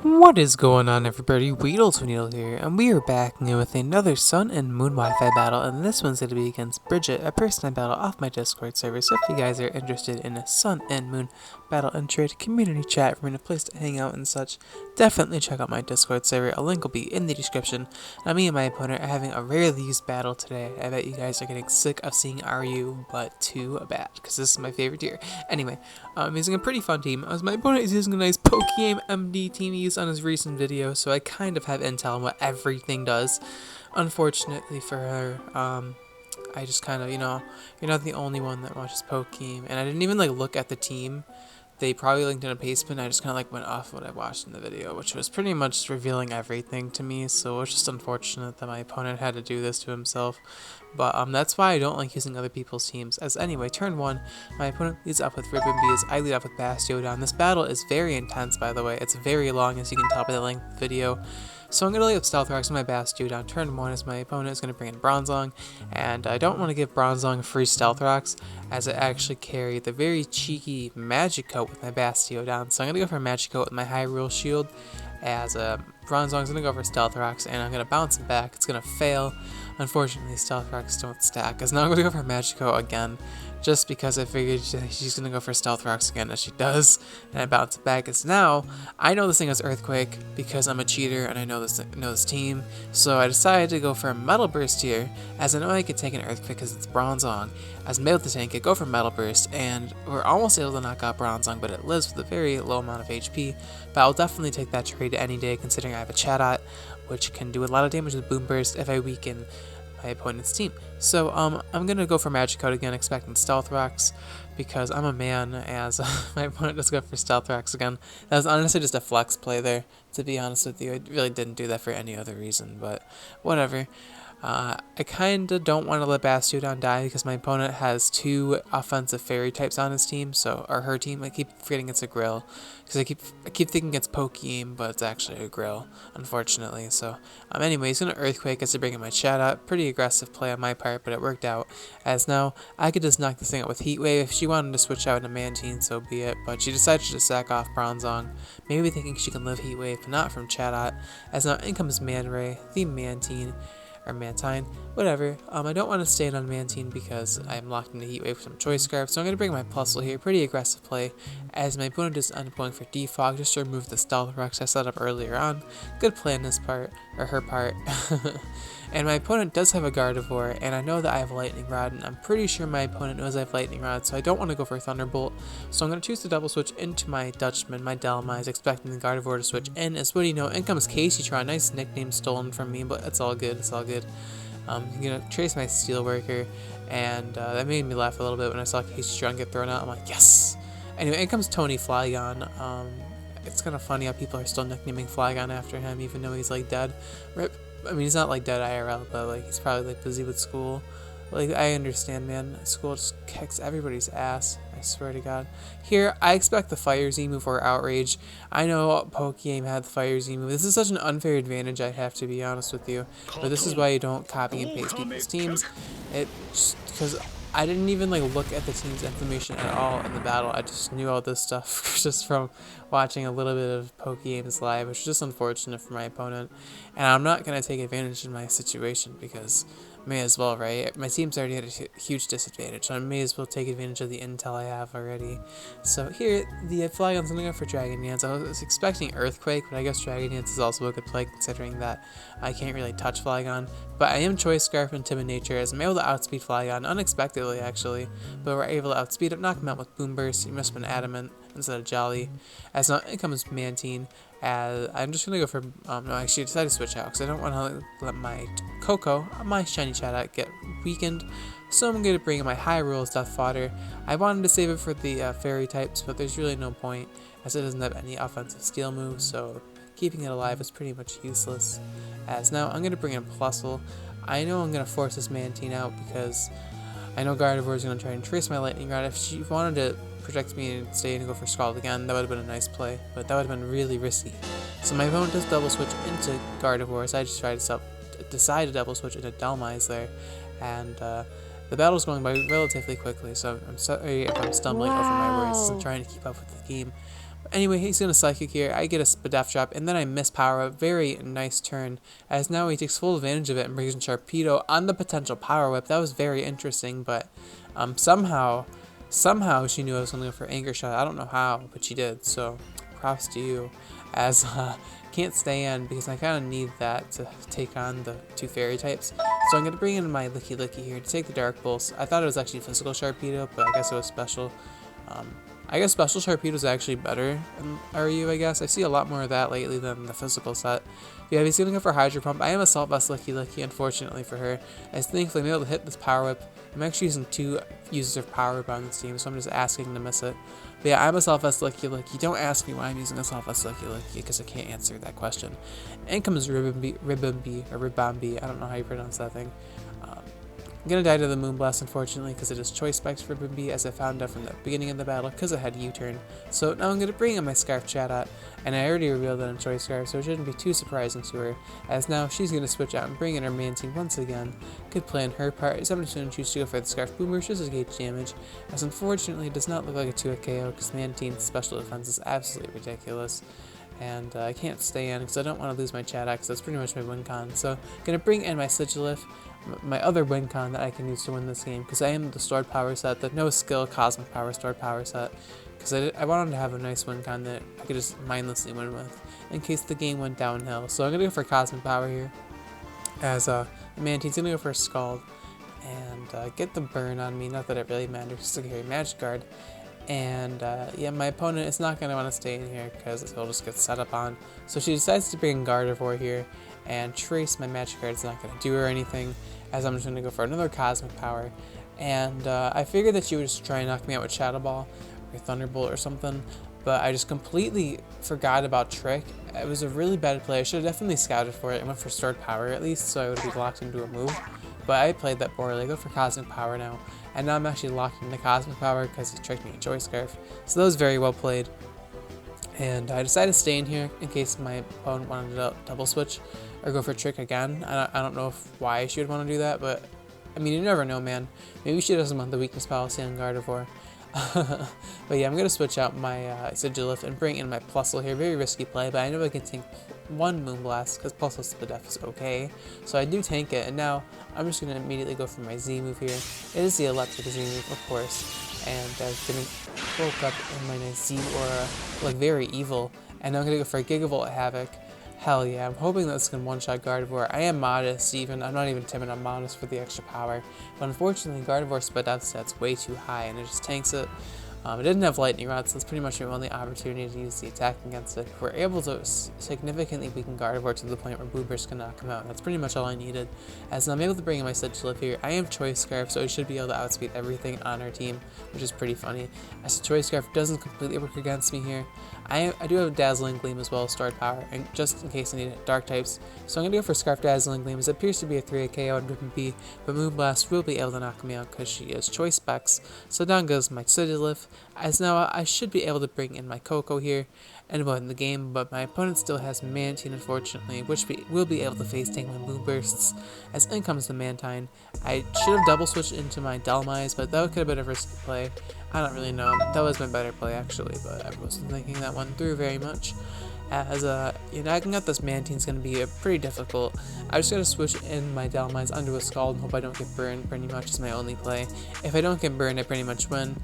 What is going on, everybody? WeedleTwineedle here, and we are back new with another Sun and Moon Wi-Fi battle, and this one's going to be against Bridget, a person I battle off my Discord server. So if you guys are interested in a Sun and Moon battle and trade community chat room and a place to hang out and such, definitely check out my Discord server. A link will be in the description. Now, me and my opponent are having a rarely used battle today. I bet you guys are getting sick of seeing RU, but too bad, because this is my favorite tier. Anyway, I'm using a pretty fun team, as my opponent is using a nice Pokegame MD team he used on his recent video, so I kind of have intel on what everything does. Unfortunately for her, I just kind of, you're not the only one that watches Pokegame, and I didn't even look at the team. They probably linked in a paste, and I just kind of went off what I watched in the video, which was pretty much revealing everything to me. So it was just unfortunate that my opponent had to do this to himself. But that's why I don't like using other people's teams. As anyway, turn 1, my opponent leads up with Ribbon Bees, I lead up with Bastiodon. This battle is very intense, by the way. It's very long, as you can tell by the length of the video. So I'm going to lay up Stealth Rocks on my Bastiodon. Turn 1 as my opponent is going to bring in Bronzong, and I don't want to give Bronzong free Stealth Rocks, as I actually carry the very cheeky Magic Coat with my Bastiodon. So I'm going to go for Magic Coat with my Hyrule Shield, as Bronzong's going to go for Stealth Rocks, and I'm going to bounce it back. It's going to fail. Unfortunately, Stealth Rocks don't stack, as now I'm going to go for Magico again, just because I figured she's going to go for Stealth Rocks again, as she does, and I bounce it back. As now, I know this thing has Earthquake, because I'm a cheater, and I know this team, so I decided to go for a Metal Burst here, as I know I could take an Earthquake because it's Bronzong. As I'm able to tank it, go for Metal Burst, and we're almost able to knock out Bronzong, but it lives with a very low amount of HP, but I'll definitely take that trade any day, considering I have a Chatot, which can do a lot of damage with Boom Burst if I weaken my opponent's team. So I'm gonna go for Magic Coat again, expecting Stealth Rocks, because I'm a man, as my opponent does go for Stealth Rocks again. That was honestly just a flex play there, to be honest with you. I really didn't do that for any other reason, but whatever. I kind of don't want to let Bastiodon die because my opponent has 2 offensive fairy types on his team, or her team. I keep forgetting it's a Grill, because I keep thinking it's Pokegame, but it's actually a Grill, unfortunately. So anyway, he's going to Earthquake as I bring in my Chatot. Pretty aggressive play on my part, but it worked out, as now I could just knock this thing out with Heat Wave. If she wanted to switch out into Mantine, so be it, but she decided to just sack off Bronzong, maybe thinking she can live Heat Wave, but not from Chatot, as now in comes Manray, the Mantine, or Mantine, whatever. I don't want to stay on Mantine because I'm locked into Heat Wave with some Choice Scarf, so I'm going to bring my Plusle here. Pretty aggressive play, as my opponent just ended up going for Defog just to remove the Stealth Rocks I set up earlier on. Good play on his part, or her part. And my opponent does have a Gardevoir, and I know that I have Lightning Rod, and I'm pretty sure my opponent knows I have Lightning Rod, so I don't want to go for Thunderbolt. So I'm going to choose to double switch into my Dutchman, my Delmize, expecting the Gardevoir to switch in. As what do you know, in comes Caseytron. Nice nickname stolen from me, but it's all good, it's all good. I'm going to trace my Steelworker, and that made me laugh a little bit when I saw Caseytron get thrown out. I'm like, yes! Anyway, in comes Tony Flygon. It's kind of funny how people are still nicknaming Flygon after him, even though he's dead. Rip. I mean, he's not dead IRL, but he's probably busy with school. I understand, man. School just kicks everybody's ass. I swear to God. Here, I expect the Fire Z move or Outrage. I know Pokegame had the Fire Z move. This is such an unfair advantage, I have to be honest with you. But this is why you don't copy and paste people's teams. Because I didn't even look at the team's information at all in the battle. I just knew all this stuff just from watching a little bit of Pokegames live, which is just unfortunate for my opponent. And I'm not going to take advantage of my situation because may as well, right? My team's already at a huge disadvantage, so I may as well take advantage of the intel I have already. So here, the Flygon's going to go for Dragon Dance. I was expecting Earthquake, but I guess Dragon Dance is also a good play considering that I can't really touch Flygon. But I am Choice Scarf and Timid Nature, as I'm able to outspeed Flygon, unexpectedly actually, but we're able to outspeed it, knock him out with Boom Burst. He must have been Adamant instead of Jolly. As now in comes Mantine, as I'm just going to go for, no, actually I decided to switch out, because I don't want to let my Coco, my shiny Chatot, get weakened, so I'm going to bring in my Hyrule's Death Fodder. I wanted to save it for the Fairy types, but there's really no point, as it doesn't have any offensive Steel moves, so keeping it alive is pretty much useless. As now I'm going to bring in Plusle. I know I'm going to force this Mantine out, because I know Gardevoir is going to try and trace my Lightning Rod. If she wanted to protect me and stay and go for Scald again, that would have been a nice play, but that would have been really risky. So my opponent does double switch into Gardevoir, so I just decide to double switch into Delmize there, and the battle's going by relatively quickly, so I'm sorry if I'm stumbling over my words as I'm trying to keep up with the game. Anyway, he's going to Psychic here. I get a Spadef drop, and then I miss power up. Very nice turn, as now he takes full advantage of it and brings in Sharpedo on the potential Power Whip. That was very interesting, but somehow she knew I was going to go for Anchor Shot. I don't know how, but she did, so props to you. As can't stay in because I kind of need that to take on the 2 fairy types. So I'm going to bring in my Licky here to take the Dark Pulse. I thought it was actually physical Sharpedo, but I guess it was special. I guess special Sharpedo is actually better in RU, I guess. I see a lot more of that lately than the physical set. Yeah, he's going to go for Hydro Pump. I am Assault Vest Licky, unfortunately for her. As thankfully I'm able to hit this Power Whip. I'm actually using 2 users of Power Whip on this team, so I'm just asking to miss it. But yeah, I'm Assault Vest Licky. Don't ask me why I'm using Assault Vest Licky, because I can't answer that question. In comes Ribombee. I don't know how you pronounce that thing. I'm gonna die to the Moonblast, unfortunately, because it is Choice Spikes for Ribombee, as I found out from the beginning of the battle, because it had U-turn. So now I'm gonna bring in my Scarf Chatot, and I already revealed that I'm Choice Scarf, so it shouldn't be too surprising to her, as now she's gonna switch out and bring in her Mantine once again. Good play on her part, as I'm just gonna choose to go for the Scarf Boomer, just to gauge damage, as unfortunately it does not look like a 2-hit KO, because Mantine's special defense is absolutely ridiculous. And I can't stay in because I don't want to lose my Chatot, because that's pretty much my win con. So I'm going to bring in my Sigilif, my other win con that I can use to win this game, because I am the stored power set, the no skill cosmic power stored power set, because I wanted to have a nice win con that I could just mindlessly win with in case the game went downhill. So I'm going to go for cosmic power here, as Mantine's going to go for a Scald and get the burn on me. Not that it really matters, just to carry Magic Guard. And yeah, my opponent is not going to want to stay in here because he'll just get set up on. So she decides to bring Gardevoir here, and Trace, my Magic Guard, is not going to do her anything, as I'm just going to go for another Cosmic Power. And I figured that she would just try and knock me out with Shadow Ball or Thunderbolt or something, but I just completely forgot about Trick. It was a really bad play. I should have definitely scouted for it and went for Stored Power at least, so I would be locked into a move. But I played that poorly. I go for Cosmic Power now. And now I'm actually locked into Cosmic Power because he tricked me in Choice Scarf. So that was very well played. And I decided to stay in here in case my opponent wanted to double switch or go for Trick again. I don't know why she would want to do that, but I mean, you never know, man. Maybe she doesn't want the weakness policy on Gardevoir. But yeah, I'm going to switch out my Sigilif and bring in my Plusle here. Very risky play, but I know I can tank 1 Moonblast because Plusle Spadef is okay. So I do tank it, and now I'm just going to immediately go for my Z move here. It is the Electric Z move, of course. And I've been woke up in my nice Z Aura, like very evil. And now I'm going to go for a Gigavolt Havoc. Hell yeah, I'm hoping that this can one-shot Gardevoir. I am modest even, I'm not even timid, I'm modest for the extra power. But unfortunately, Gardevoir's Spadef stat's way too high and it just tanks it. It didn't have Lightning Rod, so that's pretty much my only opportunity to use the attack against it. We're able to significantly weaken Gardevoir to the point where Boomburst can knock him out. That's pretty much all I needed. As I'm able to bring in my Sigilif here, I am Choice Scarf, so I should be able to outspeed everything on our team, which is pretty funny. As the Choice Scarf doesn't completely work against me here, I do have Dazzling Gleam as well as Stored Power, and just in case I need Dark types. So I'm going to go for Scarf Dazzling Gleam, as it appears to be a 3-hit KO on Ribombee, but Moonblast will be able to knock me out because she is Choice Specs. So down goes my Sigilif, as now I should be able to bring in my Coco here and win the game, but my opponent still has Mantine, unfortunately, which will be able to face tank my Moonbursts. As in comes the Mantine. I should have double switched into my Dhelmise, but that could have been a risky play. I don't really know. That was my better play actually, but I wasn't thinking that one through very much. As knocking out this Mantine's going to be pretty difficult. I just got to switch in my Dhelmise onto a Scald and hope I don't get burned. Pretty much is my only play. If I don't get burned, I pretty much win.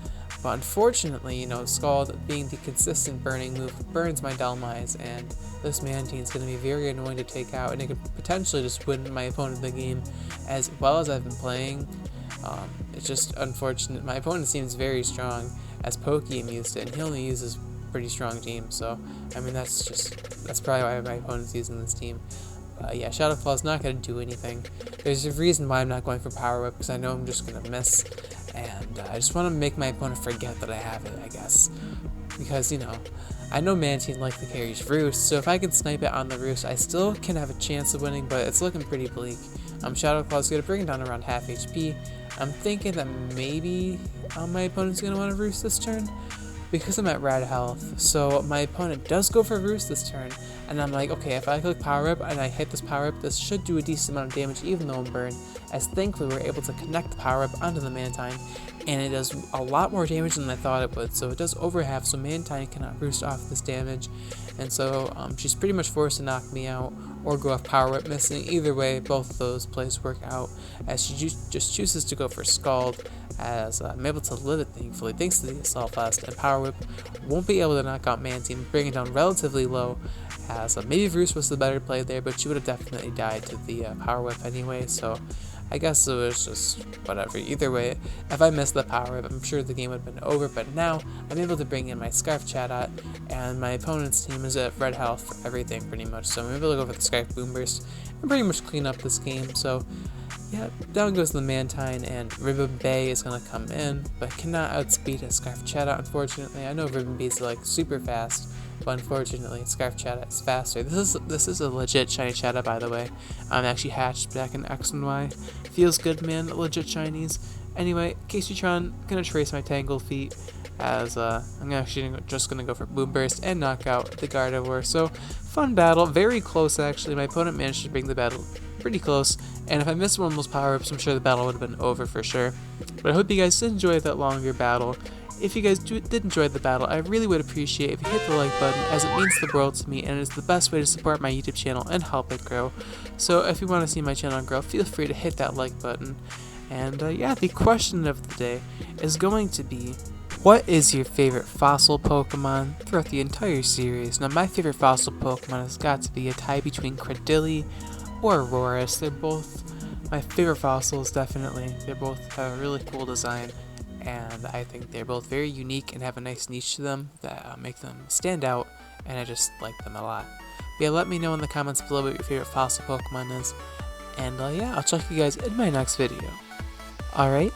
But unfortunately, Scald being the consistent burning move burns my Dhelmise, and this Mantine's going to be very annoying to take out, and it could potentially just win my opponent the game. As well as I've been playing, it's just unfortunate. My opponent seems very strong, as Pokemon used it, and he only uses pretty strong team, so I mean that's probably why my opponent's using this team. Yeah, Shadow Claw is not going to do anything. There's a reason why I'm not going for Power Whip, because I know I'm just going to miss, and I just want to make my opponent forget that I have it, I guess. Because, I know Mantine likely carries Roost, so if I can snipe it on the Roost, I still can have a chance of winning, but it's looking pretty bleak. Shadow Claw is going to bring it down around half HP. I'm thinking that maybe my opponent's going to want to Roost this turn, because I'm at red health, so my opponent does go for Roost this turn, and I'm like, okay, if I click Power Whip and I hit this Power Whip, this should do a decent amount of damage even though I'm burned, as thankfully we were able to connect the Power Whip onto the Mantine, and it does a lot more damage than I thought it would, so it does over half, so Mantine cannot Roost off this damage, and so she's pretty much forced to knock me out, or go off Power Whip missing. Either way, both of those plays work out, as she just chooses to go for Scald, as I'm able to live it thankfully thanks to the Assault Vest, and Power Whip won't be able to knock out Mantine, bring it down relatively low, as maybe Roost was the better play there, but she would have definitely died to the Power Whip anyway, so I guess it was just whatever. Either way, if I missed the Power Whip, I'm sure the game would have been over, but now I'm able to bring in my Scarf Chatot, and my opponent's team is at red health for everything pretty much, so I'm able to go for the Scarf Boom Burst and pretty much clean up this game. So yeah, down goes the Mantine, and Ribbon Bay is going to come in, but cannot outspeed a Scarf Chatot, unfortunately. I know Ribbon Bay is like super fast, but unfortunately Scarf Chatot is faster. This is a legit shiny Chatot, by the way. I'm actually hatched back in X and Y. Feels good, man, legit shinies. Anyway, Caseytron, gonna trace my Tangle Feet, as I'm actually just gonna go for Boom Burst and knock out the Gardevoir. So, fun battle, very close actually. My opponent managed to bring the battle pretty close, and if I missed one of those power-ups, I'm sure the battle would have been over for sure. But I hope you guys did enjoy that longer battle. If you guys did enjoy the battle, I really would appreciate if you hit the like button, as it means the world to me and it is the best way to support my YouTube channel and help it grow. So if you want to see my channel grow, feel free to hit that like button. And yeah, the question of the day is going to be, what is your favorite fossil Pokemon throughout the entire series? Now my favorite fossil Pokemon has got to be a tie between Cradily or Aurorus. They're both my favorite fossils, definitely. They both have a really cool design, and I think they're both very unique and have a nice niche to them that make them stand out, and I just like them a lot. But yeah, let me know in the comments below what your favorite fossil Pokemon is, and yeah, I'll check you guys in my next video. Alright,